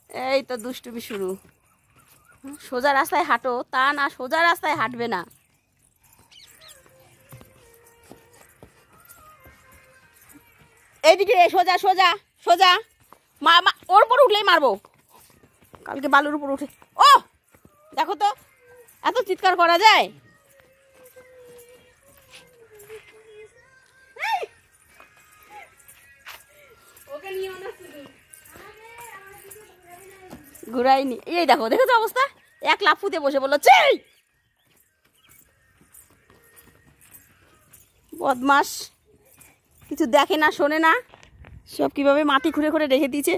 এই তো দুষ্টুমি শুরু। সোজা রাস্তায় হাঁটো, তা না, সোজা রাস্তায় হাঁটবে না। এইদিকে সোজা সোজা সোজা। ওর উপর উঠলেই মারবো, কালকে বালুর উপর উঠে। ও দেখো তো, এত চিৎকার করা যায়? ঘুরাইনি। এই দেখো, দেখো তো অবস্থা, এক লাফুতে বসে বললো চেই। বদমাস, কিছু দেখে না শোনে না, সব কিভাবে মাটি খুঁড়ে খুঁড়ে রেখে দিয়েছে।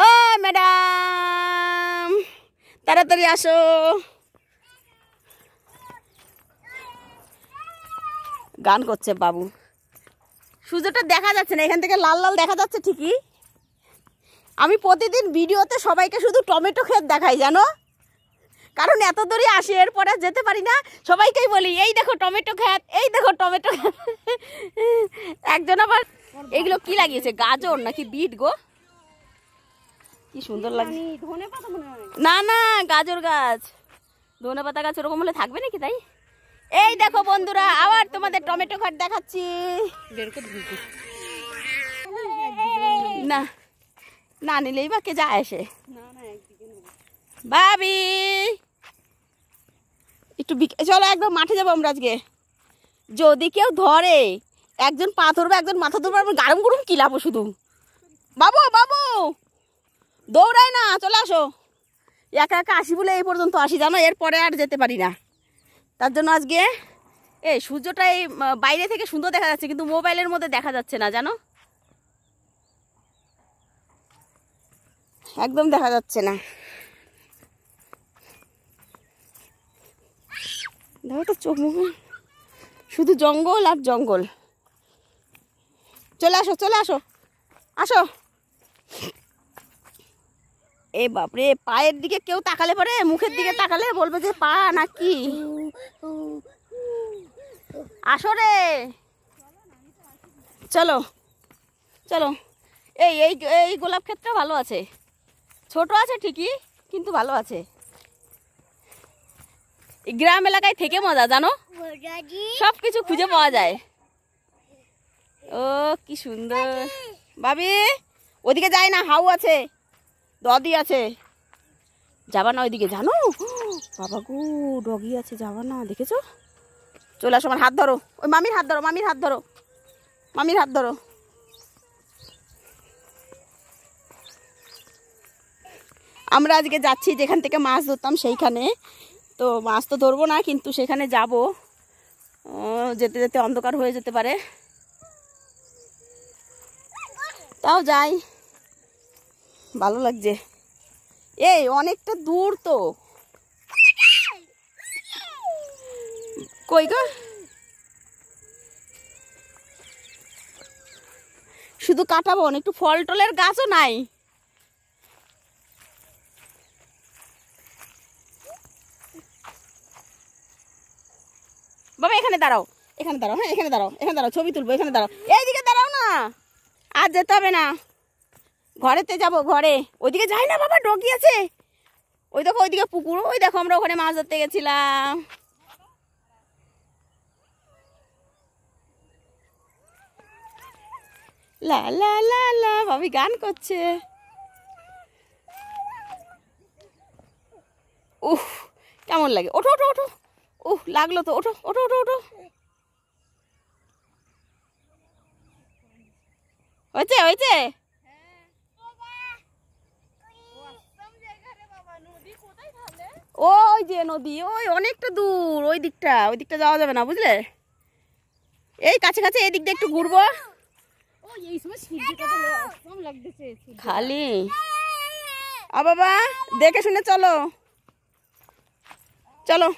ও ম্যাডাম, তাড়াতাড়ি আসো। গান করছে বাবু। সূর্যটা দেখা যাচ্ছে না, এখান থেকে লাল লাল দেখা যাচ্ছে ঠিকই। আমি প্রতিদিন ভিডিওতে সবাইকে শুধু টমেটো ক্ষেত দেখাই, জানো, কারণ এত দূরে আসি, এরপরে যেতে পারি না। সবাইকেই বলি এই দেখো টমেটো ক্ষেত, এই দেখো টমেটো ক্ষেত। একজন আবার এগুলো কি লাগিয়েছে, গাজর নাকি বিট গো, কি সুন্দর লাগছে। না না, গাজর গাছ, ধনে পাতা গাছ ওরকম হলে থাকবে নাকি? তাই এই দেখো বন্ধুরা, আবার তোমাদের টমেটো ক্ষেত দেখাচ্ছি। না না নিলেই বা কে যায় এসে। ভাবি একটু চলো, একদম মাঠে যাবো আমরা আজকে। যদি কেউ ধরে, একজন পা ধরবে, একজন মাথা ধরবে, আমি গারম গরম কিলাবো শুধু। বাবু বাবু দৌড়াই না, চলে আসো। একা একা আসি বলে এই পর্যন্ত আসি, জানো, এরপরে আর যেতে পারি না। তার জন্য আজকে এই সূর্যটা এই বাইরে থেকে সুন্দর দেখা যাচ্ছে, কিন্তু মোবাইলের মধ্যে দেখা যাচ্ছে না, জানো, একদম দেখা যাচ্ছে না। দেখো তো চোখ মুখ শুধু জঙ্গল আর জঙ্গল। চলে আসো চলে আসো, আসো। এ বাপরে, পায়ের দিকে কেউ তাকালে পরে, মুখের দিকে তাকালে বলবে যে পা নাকি। আসো রে, চলো চলো। এই এই এই গোলাপ ক্ষেতটা ভালো আছে, ছোট আছে ঠিকই, কিন্তু ভালো আছে। গ্রাম এলাকায় থেকে মজা, জানো, সব কিছু খুঁজে পাওয়া যায়। ও কি সুন্দর। ভাবি ওদিকে যাই না, হাউ আছে, দদি আছে, যাবা না ওইদিকে, জানো, বাবা গো ডগি আছে, যাবা না, দেখেছো? চলে আসো, আমার হাত ধরো, ওই মামির হাত ধরো, মামির হাত ধরো, মামির হাত ধরো। আমরা আজকে যাচ্ছি যেখান থেকে মাছ ধরতাম সেইখানে। তো মাছ তো ধরবো না, কিন্তু সেখানে যাব, যেতে যেতে অন্ধকার হয়ে যেতে পারে, তাও যাই, ভালো লাগছে। এই অনেকটা দূর তো, কই গো, শুধু কাটাবো, একটু ফল টলের গাছও নাই। বাবা এখানে দাঁড়াও, এখানে দাঁড়াও, হ্যাঁ এখানে দাঁড়াও, এখানে দাঁড়াও, ছবি তুলবো, এখানে দাঁড়াও, এইদিকে দাঁড়াও না, আর যেতে হবে না, ঘরেতে যাবো, ঘরে। ওইদিকে যাই না বাবা, ডগি আছে, ওই দেখো ওইদিকে পুকুর, ওই দেখো আমরা ওখানে মাছ ধরতে গেছিলাম। লা লা লা লা, ভাবি গান করছে। উহ কেমন লাগে, ওঠো ওঠো ওঠো, লাগলো তো, ওঠো ওঠো ওঠো ওঠো। হয়েছে হয়েছে। ওই যে নদী, ওই অনেকটা দূর, ওই দিকটা যাওয়া যাবে না, বুঝলে। এই কাছে কাছে এই দিক দিয়ে একটু ঘুরবো খালি। বাবা দেখে শুনে চলো চলো।